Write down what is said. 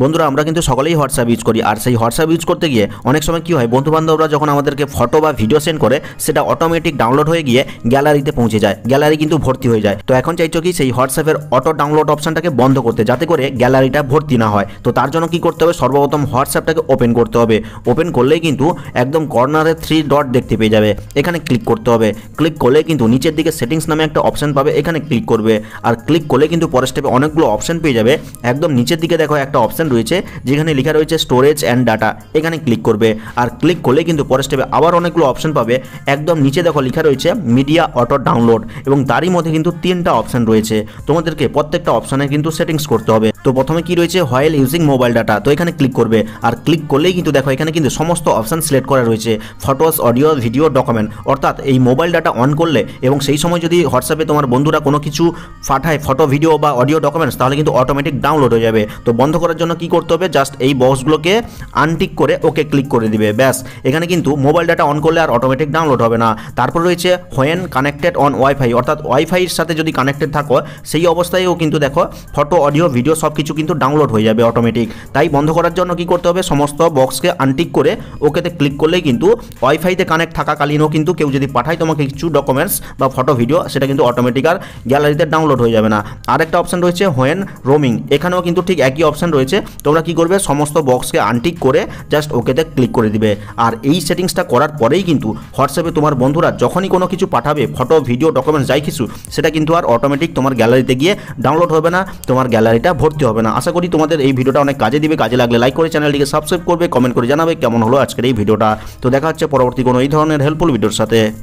বন্ধুরা আমরা কিন্তু সকলেই হোয়াটসঅ্যাপ ইউজ করি, আর সেই হোয়াটসঅ্যাপ ইউজ করতে গিয়ে অনেক সময় কী হয়, বন্ধুবান্ধবরা যখন আমাদেরকে ফটো বা ভিডিও সেন্ড করে সেটা অটোমেটিক ডাউনলোড হয়ে গিয়ে গ্যালারিতে পৌঁছে যায়, গ্যালারি কিন্তু ভর্তি হয়ে যায়। তো এখন চাইছো কি সেই হোয়াটসঅ্যাপের অটো ডাউনলোড অপশনটাকে বন্ধ করতে, যাতে করে গ্যালারিটা ভর্তি না হয়। তো তার জন্য কি করতে হবে, সর্বপ্রথম হোয়াটসঅ্যাপটাকে ওপেন করতে হবে। ওপেন করলেই কিন্তু একদম কর্নারে 3 ডট দেখতে পেয়ে যাবে, এখানে ক্লিক করতে হবে। ক্লিক করলে কিন্তু নিচের দিকে সেটিংস নামে একটা অপশন পাবে, এখানে ক্লিক করবে। আর ক্লিক করলে কিন্তু পরের স্টেপে অনেকগুলো অপশন পেয়ে যাবে। একদম নিচের দিকে দেখো একটা অপশন রয়েছে যেখানে লেখা রয়েছে স্টোরেজ অ্যান্ড ডাটা, এখানে ক্লিক করবে। আর ক্লিক করলে কিন্তু পরের স্টেপে আবার অনেকগুলো অপশন পাবে। একদম নিচে দেখো লেখা রয়েছে মিডিয়া অটো ডাউনলোড, এবং তারই মধ্যে কিন্তু 3টা অপশন রয়েছে। তোমাদেরকে প্রত্যেকটা অপশনে কিন্তু সেটিংস করতে হবে। তো প্রথমে কি রয়েছে, হোয়াইল ইউজিং মোবাইল ডাটা, তো এখানে ক্লিক করবে। আর ক্লিক করলেই কিন্তু দেখো এখানে কিন্তু সমস্ত অপশন সিলেক্ট করা রয়েছে, ফটোস, অডিও, ভিডিও, ডকুমেন্ট। অর্থাৎ এই মোবাইল ডাটা অন করলে এবং সেই সময় যদি হোয়াটসঅ্যাপে তোমার বন্ধুরা কোনো কিছু পাঠায়, ফটো, ভিডিও বা অডিও, ডকুমেন্টস, তাহলে কিন্তু অটোমেটিক ডাউনলোড হয়ে যাবে। তো বন্ধ করার জন্য কি করতে হবে, জাস্ট এই বক্সগুলোকে আনটিক করে ওকে ক্লিক করে দিবে, ব্যাস। এখানে কিন্তু মোবাইল ডাটা অন করলে আর অটোমেটিক ডাউনলোড হবে না। তারপর রয়েছে হোয়েন কানেক্টেড অন ওয়াইফাই, অর্থাৎ ওয়াইফাইয়ের সাথে যদি কানেক্টেড থাকো সেই অবস্থায়ও কিন্তু দেখো ফটো, অডিও, ভিডিও সব কিছু কিন্তু ডাউনলোড হয়ে যাবে অটোমেটিক। তাই বন্ধ করার জন্য কি করতে হবে, সমস্ত বক্সকে আনটিক করে ওকেতে ক্লিক করলেই কিন্তু ওয়াইফাইতে কানেক্ট থাকাকালীনও কিন্তু কেউ যদি পাঠায় তোমাকে কিছু ডকুমেন্টস বা ফটো, ভিডিও, সেটা কিন্তু অটোমেটিক আর গ্যালারিতে ডাউনলোড হয়ে যাবে না। আরেকটা অপশন রয়েছে হোয়েন রোমিং, এখানেও কিন্তু ঠিক একই অপশন রয়েছে। তোমরা কি করবে, সমস্ত বক্সকে আনটিক করে জাস্ট ওকেতে ক্লিক করে দিবে। আর এই সেটিংসটা করার পরেই কিন্তু হোয়াটসঅ্যাপে তোমার বন্ধুরা যখনই কোনো কিছু পাঠাবে, ফটো, ভিডিও, ডকুমেন্টস যাই কিছু, সেটা কিন্তু আর অটোমেটিক তোমার গ্যালারিতে গিয়ে ডাউনলোড হবে না, তোমার গ্যালারিটা ভর্তি হবে না। আশা করি তোমাদের এই ভিডিওটা অনেক কাজে দিবে। কাজে লাগলে লাইক করে চ্যানেলটিকে সাবস্ক্রাইব করবে, কমেন্ট করে জানাবে কেমন হলো আজকের এই ভিডিওটা। তো দেখা হচ্ছে পরবর্তী কোনো এই ধরনের হেল্পফুল ভিডিওর সাথে।